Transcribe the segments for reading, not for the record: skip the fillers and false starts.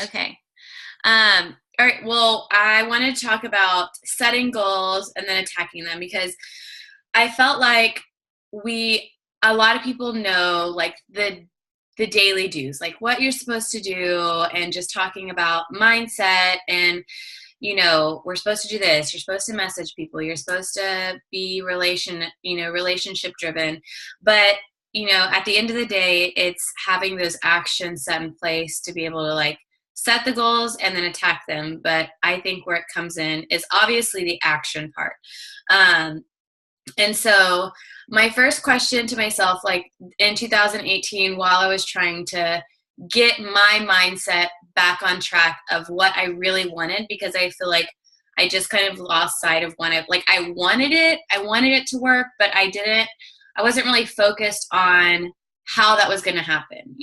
Okay. All right. Well, I wanted to talk about setting goals and then attacking them because I felt like we, a lot of people know like the daily do's, like what you're supposed to do, and just talking about mindset and we're supposed to do this. You're supposed to message people. You're supposed to be relationship driven. But at the end of the day, it's having those actions set in place to be able to like set the goals and then attack them. But I think where it comes in is obviously the action part. Um, and so my first question to myself, like in 2018, while I was trying to get my mindset back on track of what I really wanted, because I feel like I just kind of lost sight of I wanted it to work, but I wasn't really focused on how that was going to happen.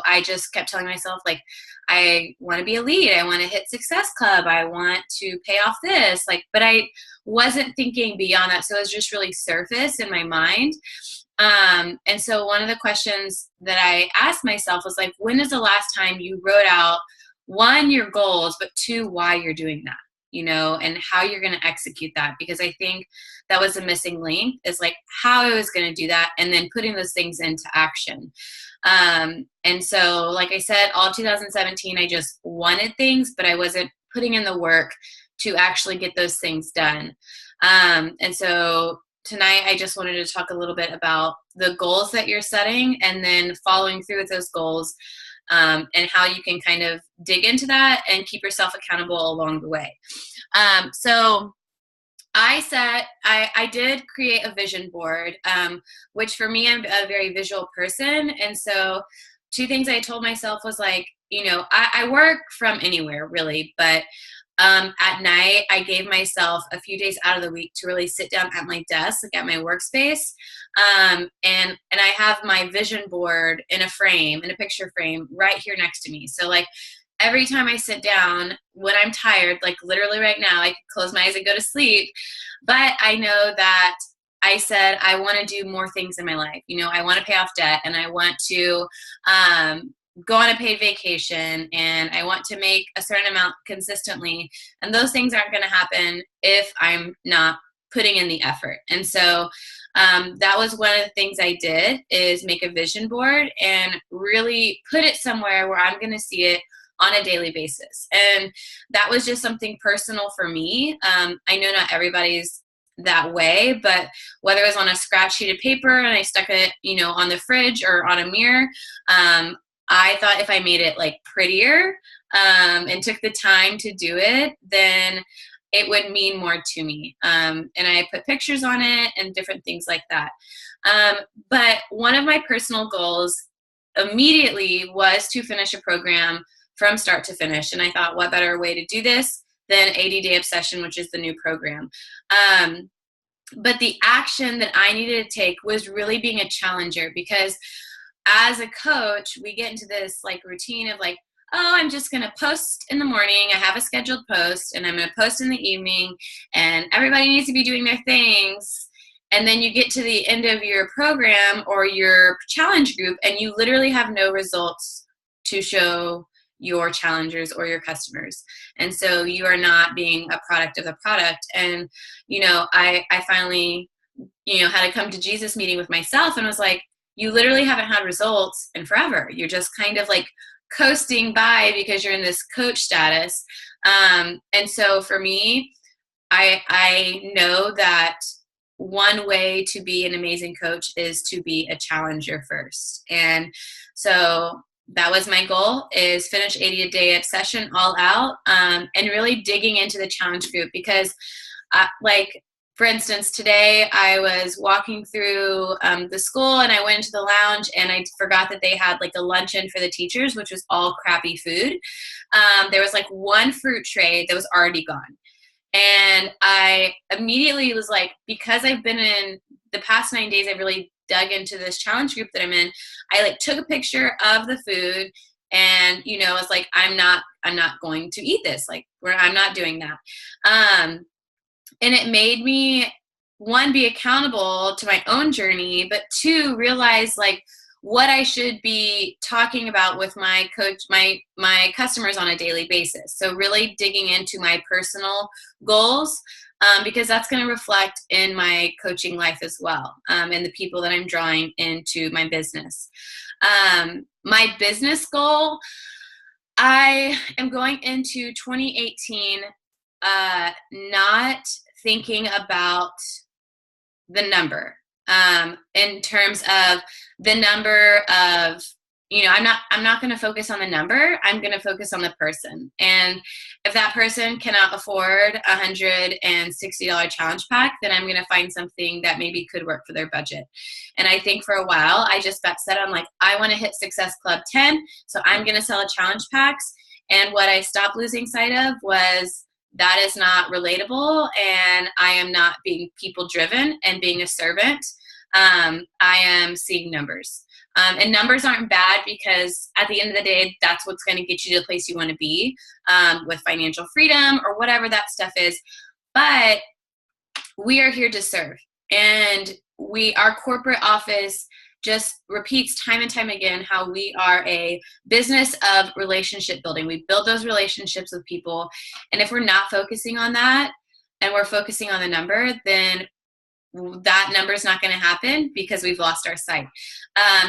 I just kept telling myself like, I want to be a lead. I want to hit Success Club. I want to pay off this. But I wasn't thinking beyond that. So it was just really surface in my mind. And so one of the questions that I asked myself was like, when is the last time you wrote out, one, your goals, but two, why you're doing that, and how you're going to execute that? Because I think that was a missing link, is like how I was going to do that and then putting those things into action. And so, like I said, all 2017, I just wanted things, but I wasn't putting in the work to actually get those things done. And so tonight, I just wanted to talk a little bit about the goals that you're setting and then following through with those goals, and how you can kind of dig into that and keep yourself accountable along the way. So I did create a vision board, which for me, I'm a very visual person. And so two things I told myself was like, I work from anywhere really, but at night, I gave myself a few days out of the week to really sit down at my desk, like at my workspace. And I have my vision board in a picture frame right here next to me. So like every time I sit down when I'm tired, like literally right now, I could close my eyes and go to sleep. But I know that I said I want to do more things in my life. I want to pay off debt, and I want to go on a paid vacation, and I want to make a certain amount consistently. And those things aren't going to happen if I'm not putting in the effort. And so that was one of the things I did, is make a vision board and really put it somewhere where I'm going to see it on a daily basis. And that was just something personal for me. I know not everybody's that way, but whether it was on a scratch sheet of paper and I stuck it, on the fridge or on a mirror, I thought if I made it like prettier, and took the time to do it, then it would mean more to me. And I put pictures on it and different things like that. But one of my personal goals immediately was to finish a program from start to finish. And I thought, what better way to do this than 80-Day Obsession, which is the new program. But the action that I needed to take was really being a challenger, because as a coach, we get into this like routine of like, oh, I'm just going to post in the morning. I have a scheduled post, and I'm going to post in the evening, and everybody needs to be doing their things. And then you get to the end of your program or your challenge group, and you literally have no results to show your challengers or your customers. And so you are not being a product of the product. And, I finally, had a come to Jesus meeting with myself, and was like, you literally haven't had results in forever. You're just kind of like coasting by because you're in this coach status. And so for me, I know that one way to be an amazing coach is to be a challenger first. And so that was my goal, is finish 80-Day Obsession all out, and really digging into the challenge group, because for instance, today I was walking through the school, and I went into the lounge, and I forgot that they had like a luncheon for the teachers, which was all crappy food. There was like one fruit tray that was already gone. And I immediately was like, because I've been in the past 9 days, I really dug into this challenge group that I'm in. I like took a picture of the food, and I was like, I'm not going to eat this. Like, I'm not doing that. And it made me, one, be accountable to my own journey, but two, realize like what I should be talking about with my coach, my customers on a daily basis. So really digging into my personal goals, because that's going to reflect in my coaching life as well, and the people that I'm drawing into my business. My business goal, I am going into 2018 not thinking about the number, in terms of the number of, I'm not going to focus on the number. I'm going to focus on the person. And if that person cannot afford $160 challenge pack, then I'm going to find something that maybe could work for their budget. And I think for a while, I just got set on like, I want to hit Success Club 10. So I'm going to sell a challenge packs. And what I stopped losing sight of was that is not relatable, and I am not being people driven and being a servant. I am seeing numbers. And numbers aren't bad, because at the end of the day, that's what's going to get you to the place you want to be, with financial freedom or whatever that stuff is. But we are here to serve. And our corporate office just repeats time and time again how we are a business of relationship building. We build those relationships with people. And if we're not focusing on that and we're focusing on the number, then that number is not going to happen, because we've lost our sight.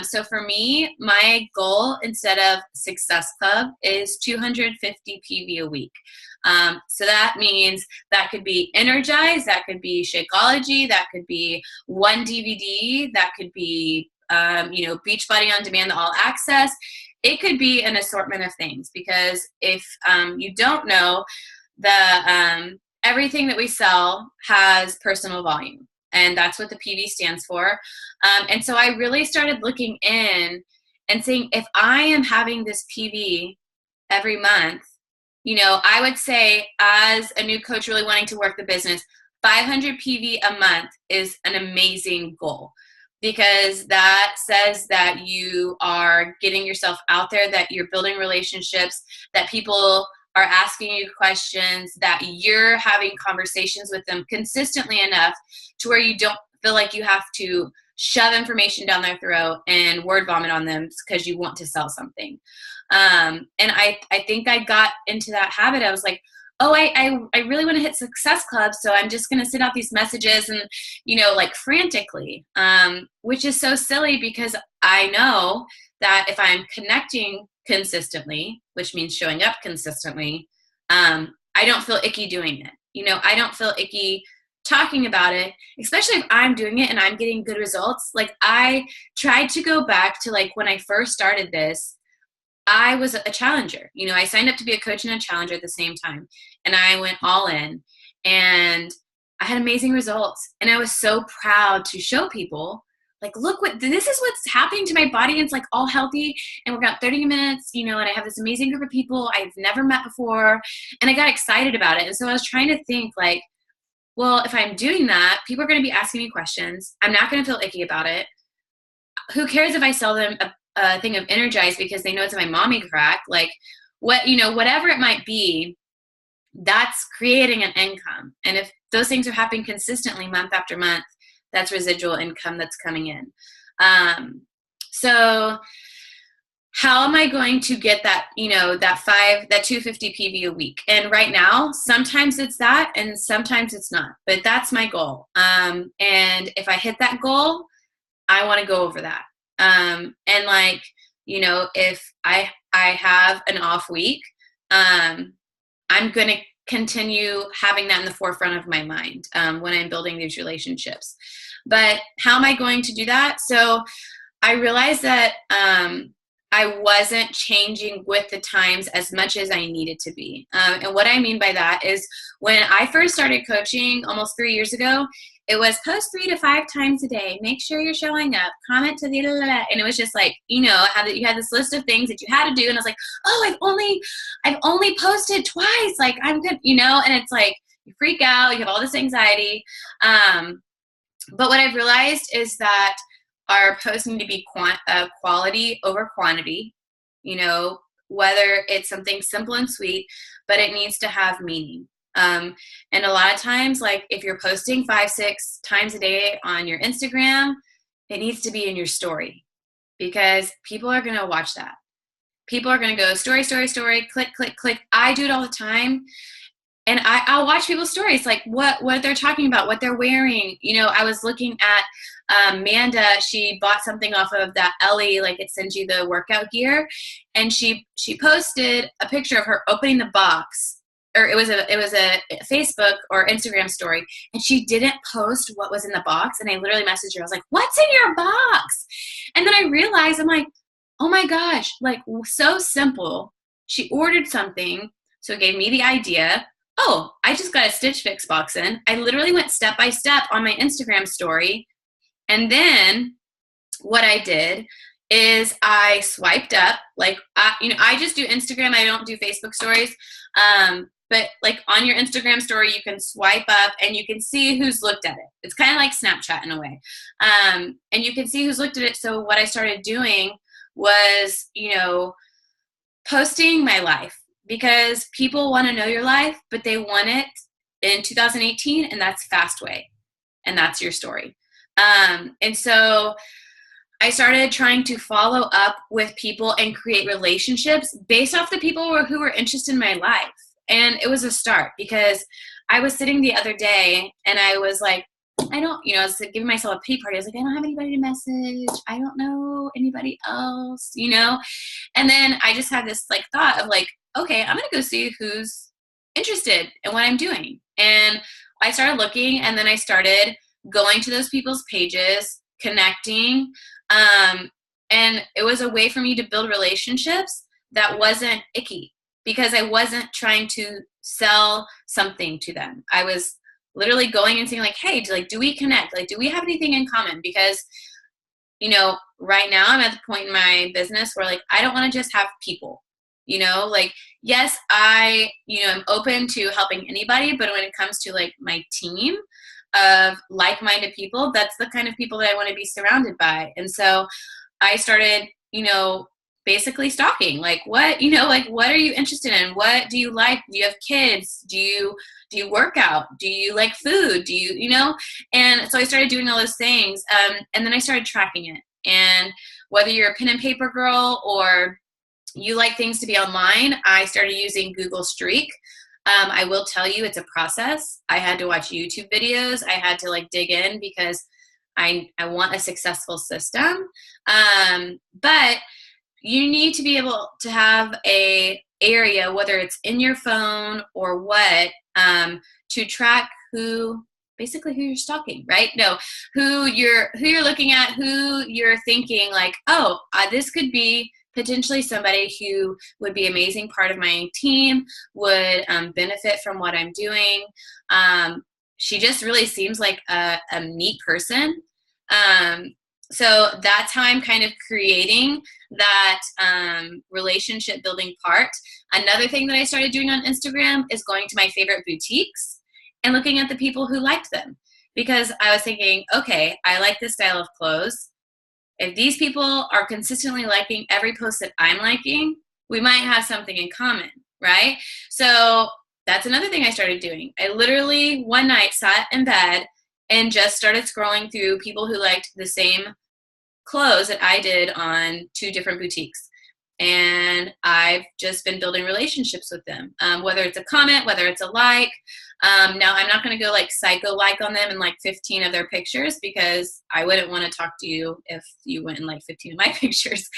So for me, my goal instead of Success Club is 250 PV a week. So that means that could be Energize, that could be Shakeology, that could be one DVD, that could be Beachbody on Demand, the all access. It could be an assortment of things, because if you don't know, everything that we sell has personal volume. And that's what the PV stands for. And so I really started looking in and saying, if I am having this PV every month, I would say, as a new coach really wanting to work the business, 500 PV a month is an amazing goal, because that says that you are getting yourself out there, that you're building relationships, that people are asking you questions, that you're having conversations with them consistently enough to where you don't feel like you have to shove information down their throat and word vomit on them because you want to sell something. And I think I got into that habit. I was like, oh, I really want to hit Success Club, so I'm just going to send out these messages and, like frantically, which is so silly, because I know that if I'm connecting consistently, which means showing up consistently, I don't feel icky doing it. I don't feel icky talking about it, especially if I'm doing it and I'm getting good results. Like, I tried to go back to like when I first started this, I was a challenger. I signed up to be a coach and a challenger at the same time, and I went all in, and I had amazing results. And I was so proud to show people, like, look, this is what's happening to my body. It's like all healthy, and we're got 30 minutes, and I have this amazing group of people I've never met before, and I got excited about it. And so I was trying to think like, well, if I'm doing that, people are going to be asking me questions. I'm not going to feel icky about it. Who cares if I sell them a thing of Energize because they know it's in my mommy crack? Like, whatever it might be, that's creating an income. And if those things are happening consistently month after month, that's residual income that's coming in. So how am I going to get that, that 250 PV a week? And right now, sometimes it's that and sometimes it's not, but that's my goal. And if I hit that goal, I want to go over that. And like, if I have an off week, I'm going to continue having that in the forefront of my mind, when I'm building these relationships. But how am I going to do that? So I realized that, I wasn't changing with the times as much as I needed to be. And what I mean by that is, when I first started coaching almost 3 years ago, it was post 3 to 5 times a day. Make sure you're showing up. Comment to the blah, blah, blah. And it was just like, you had this list of things that you had to do. And I was like, oh, I've only posted twice. Like, I'm good, and it's like, you freak out. You have all this anxiety. But what I've realized is that our posts need to be quality over quantity, whether it's something simple and sweet, but it needs to have meaning. And a lot of times, like, if you're posting 5-6 times a day on your Instagram, it needs to be in your story. because people are going to watch that. People are going to go story, story, story, click, click, click. I do it all the time. And I'll watch people's stories, like what they're talking about, what they're wearing. You know, I was looking at Amanda. She bought something off of that Ellie, like it sends you the workout gear, and she posted a picture of her opening the box, or it was a Facebook or Instagram story, and she didn't post what was in the box. And I literally messaged her. I was like, "What's in your box?" And then I realized, I'm like, "Oh my gosh!" Like, so simple. She ordered something, so it gave me the idea. Oh, I just got a Stitch Fix box in. I literally went step by step on my Instagram story. And then what I did is I swiped up, like, I just do Instagram. I don't do Facebook stories. But like on your Instagram story, you can swipe up and you can see who's looked at it. It's kind of like Snapchat in a way. And you can see who's looked at it. So what I started doing was, posting my life, because people want to know your life, but they want it in 2018, and that's Fastway, and that's your story. And so I started trying to follow up with people and create relationships based off the people who were interested in my life. And it was a start, because I was sitting the other day and I was like, I was like giving myself a pity party. I was like, I don't have anybody to message. I don't know anybody else, And then I just had this like thought of like, okay, I'm going to go see who's interested in what I'm doing. And I started looking, and then I started going to those people's pages, connecting. And it was a way for me to build relationships that wasn't icky, because I wasn't trying to sell something to them. I was literally going and saying like, hey, do we connect? Like, do we have anything in common? Because, right now I'm at the point in my business where like, I don't want to just have people, like, yes, I, am open to helping anybody, but when it comes to like my team of like-minded people, that's the kind of people that I want to be surrounded by. And so I started, basically stalking, like what are you interested in? What do you like? Do you have kids? Do you work out? Do you like food? Do you, And so I started doing all those things. And then I started tracking it. And whether you're a pen and paper girl or you like things to be online, I started using Google Streak. I will tell you, it's a process. I had to watch YouTube videos. I had to like dig in, because I want a successful system. But you need to be able to have a area, whether it's in your phone or what, to track who you're stalking, right? No, who you're looking at, who you're thinking like, oh, this could be potentially somebody who would be an amazing part of my team, would benefit from what I'm doing. She just really seems like a neat person. So that's how I'm kind of creating that relationship building part. Another thing that I started doing on Instagram is going to my favorite boutiques and looking at the people who liked them, because I was thinking, okay, I like this style of clothes. If these people are consistently liking every post that I'm liking, we might have something in common, right? So that's another thing I started doing. I literally one night sat in bed and just started scrolling through people who liked the same clothes that I did on 2 different boutiques. And I've just been building relationships with them, whether it's a comment, whether it's a like. Now, I'm not going to go like psycho like on them and like 15 of their pictures, because I wouldn't want to talk to you if you went and like 15 of my pictures.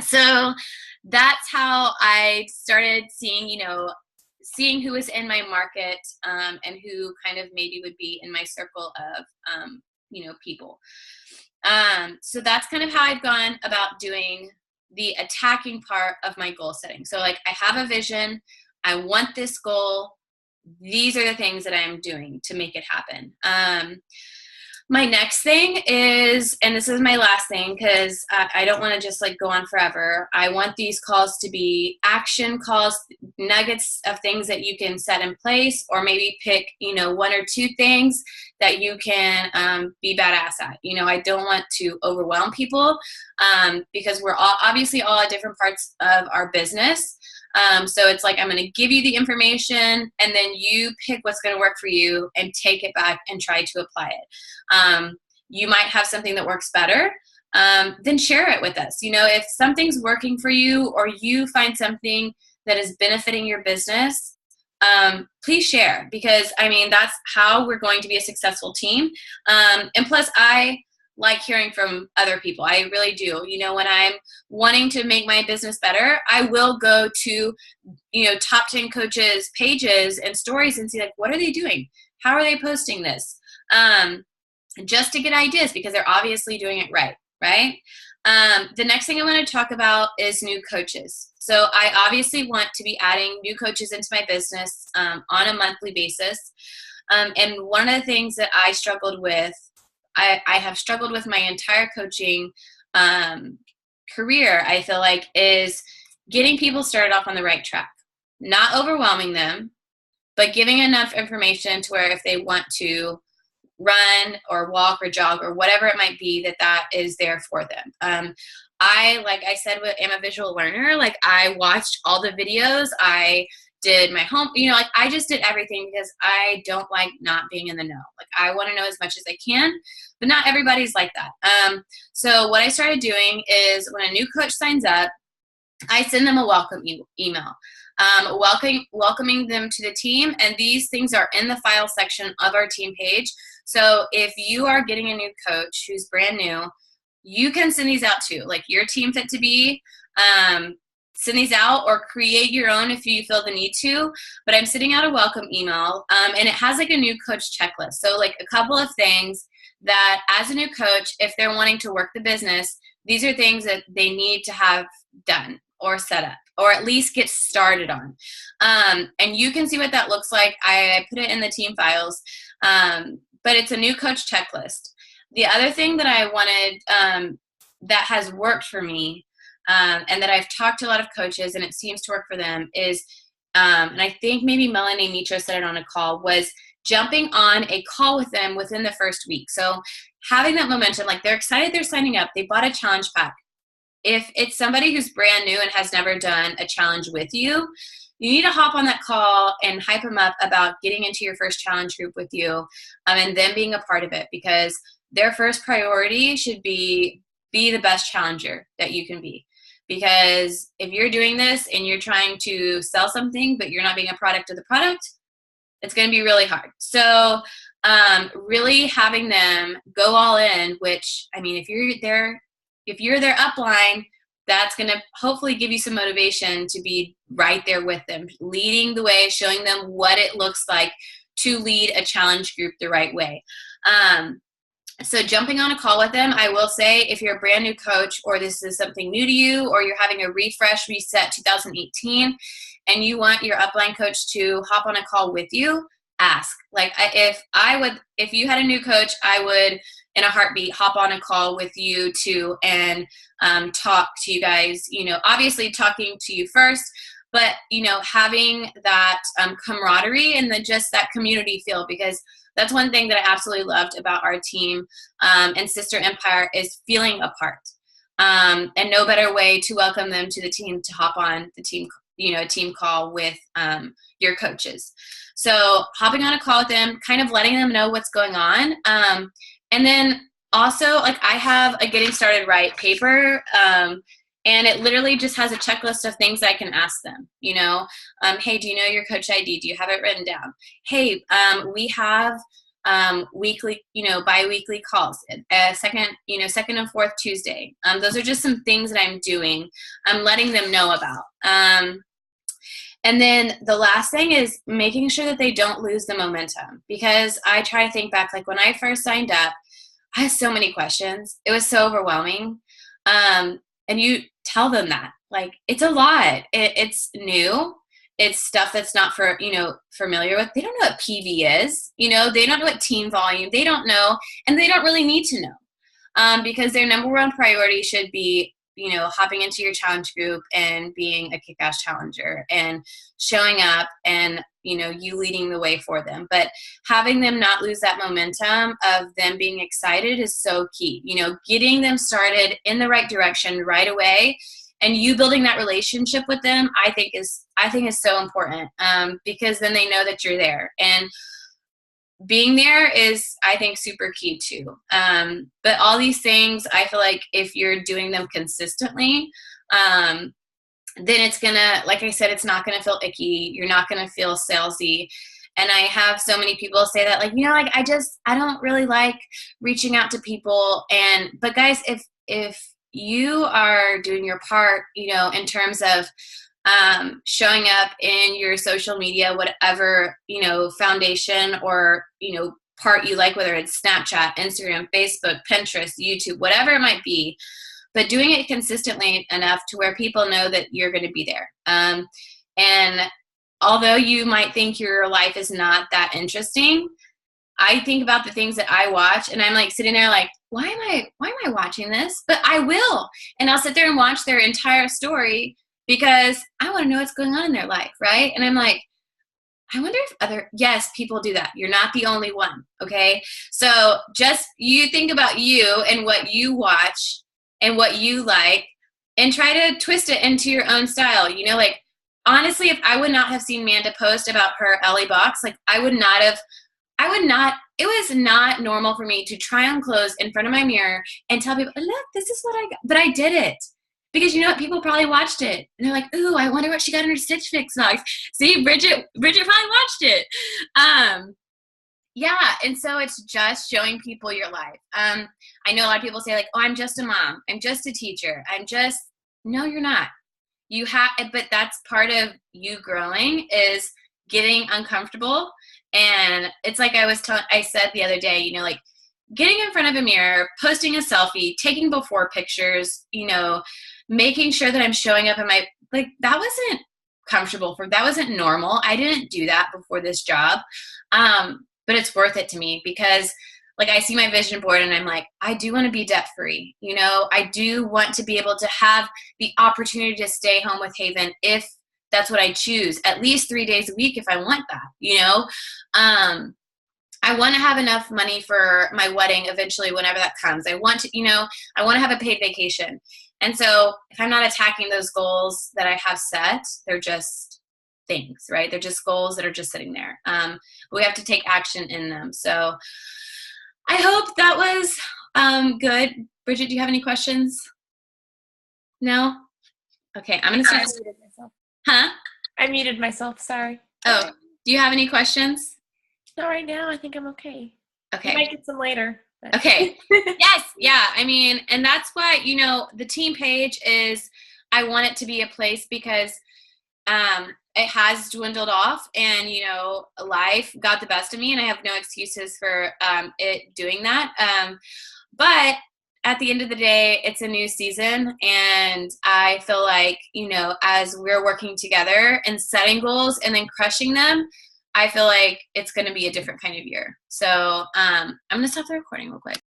So that's how I started seeing who was in my market, and who kind of maybe would be in my circle of, people. So that's kind of how I've gone about doing the attacking part of my goal setting. So like, I have a vision. I want this goal. These are the things that I'm doing to make it happen. My next thing is, and this is my last thing, because I don't want to just like go on forever. I want these calls to be action calls, nuggets of things that you can set in place, or maybe pick, 1 or 2 things that you can be badass at. I don't want to overwhelm people, because we're all obviously all at different parts of our business. So it's like, I'm going to give you the information, and then you pick what's going to work for you and take it back and try to apply it. You might have something that works better. then share it with us. If something's working for you or you find something that is benefiting your business, please share, because that's how we're going to be a successful team. And plus, I like hearing from other people. I really do. When I'm wanting to make my business better, I will go to, top 10 coaches pages and stories and see, like, what are they doing? How are they posting this? Just to get ideas, because they're obviously doing it right. The next thing I want to talk about is new coaches. So I obviously want to be adding new coaches into my business on a monthly basis. And one of the things that I struggled with, I have struggled with my entire coaching career, I feel like, is getting people started off on the right track. Not overwhelming them, but giving enough information to where if they want to run or walk or jog or whatever it might be, that is there for them. Like I said, am a visual learner. Like, I watched all the videos. I did my home, I just did everything, because I don't like not being in the know. Like, I want to know as much as I can, but not everybody's like that. So what I started doing is, when a new coach signs up, I send them a welcome email. Welcoming them to the team, and these things are in the file section of our team page. So if you are getting a new coach who's brand new, you can send these out too. Like, your team fit to be, send these out, or create your own if you feel the need to. But I'm sending out a welcome email, and it has like a new coach checklist. So like a couple of things that, as a new coach, if they're wanting to work the business, these are things that they need to have done or set up, or at least get started on. And you can see what that looks like. I put it in the team files, but it's a new coach checklist. The other thing that I wanted, that has worked for me, and that I've talked to a lot of coaches and it seems to work for them, is, and I think maybe Melanie Mitra said it on a call, was jumping on a call with them within the first week. So having that momentum, like, they're excited, they're signing up, they bought a challenge pack. If it's somebody who's brand new and has never done a challenge with you, you need to hop on that call and hype them up about getting into your first challenge group with you, and them being a part of it, because their first priority should be the best challenger that you can be. Because if you're doing this and you're trying to sell something, but you're not being a product of the product, it's going to be really hard. So really having them go all in, which, if you're their upline, that's going to hopefully give you some motivation to be right there with them, leading the way, showing them what it looks like to lead a challenge group the right way. So jumping on a call with them, I will say, if you're a brand new coach, or this is something new to you, or you're having a refresh, reset 2018, and you want your upline coach to hop on a call with you, ask. Like, if you had a new coach, I would, in a heartbeat, hop on a call with you too, and talk to you guys, obviously talking to you first, but, having that camaraderie and just that community feel, because that's one thing that I absolutely loved about our team and Sister Empire, is feeling a part. And no better way to welcome them to the team, to hop on the team, a team call with your coaches. So hopping on a call with them, kind of letting them know what's going on. And then also, like, I have a Getting Started Right paper, and it literally just has a checklist of things I can ask them. Hey, do you know your coach ID? Do you have it written down? Hey, we have weekly, bi-weekly calls, second and fourth Tuesday. Those are just some things that I'm doing. I'm letting them know about. And then the last thing is making sure that they don't lose the momentum, because I try to think back, like, when I first signed up, I had so many questions. It was so overwhelming. And you tell them that, like, it's a lot. It's new. It's stuff that's not familiar with. They don't know what PV is. They don't know what team volume. They don't know, and they don't really need to know, because their number one priority should be, hopping into your challenge group and being a kick-ass challenger and showing up, and, you leading the way for them. But having them not lose that momentum of them being excited is so key. Getting them started in the right direction right away, and you building that relationship with them, I think is so important, because then they know that you're there. And being there is, I think, super key too. But all these things, I feel like if you're doing them consistently, then it's gonna, like I said, it's not gonna feel icky. You're not gonna feel salesy. And I have so many people say that, like, like I don't really like reaching out to people. But guys, if you are doing your part, in terms of showing up in your social media, whatever, foundation or, part you like, whether it's Snapchat, Instagram, Facebook, Pinterest, YouTube, whatever it might be, but doing it consistently enough to where people know that you're going to be there. And although you might think your life is not that interesting, I think about the things that I watch and I'm like sitting there like, why am I watching this? But I will. And I'll sit there and watch their entire story because I want to know what's going on in their life, right? And I'm like, I wonder if yes, people do that. You're not the only one, okay? So just you think about you and what you watch and what you like and try to twist it into your own style. Like, honestly, if I would not have seen Manda post about her Ellie box, like it was not normal for me to try on clothes in front of my mirror and tell people, look, this is what I got. But I did it. Because you know what? People probably watched it. And they're like, ooh, I wonder what she got in her Stitch Fix box. See, Bridget probably watched it. Yeah, and so it's just showing people your life. I know a lot of people say like, oh, I'm just a mom. I'm just a teacher. No, you're not. But that's part of you growing is getting uncomfortable. And it's like I said the other day, like getting in front of a mirror, posting a selfie, taking before pictures, making sure that I'm showing up in that wasn't comfortable that wasn't normal. I didn't do that before this job. But it's worth it to me because like I see my vision board and I'm like, I do want to be debt free. I do want to be able to have the opportunity to stay home with Haven if that's what I choose, at least 3 days a week if I want that, I want to have enough money for my wedding eventually, whenever that comes. I want to have a paid vacation. And so if I'm not attacking those goals that I have set, they're just things, right? They're just goals that are just sitting there. We have to take action in them. So I hope that was good. Bridget, do you have any questions? No? Okay, I'm going to start. I muted myself. Huh? I muted myself, sorry. Oh, do you have any questions? Not right now. I think I'm okay. Okay. I might get some later. But. Okay. Yes. Yeah. I mean, and that's why, the team page is, I want it to be a place because it has dwindled off and, life got the best of me and I have no excuses for it doing that. But at the end of the day, it's a new season. And I feel like, as we're working together and setting goals and then crushing them, I feel like it's going to be a different kind of year. So I'm going to stop the recording real quick.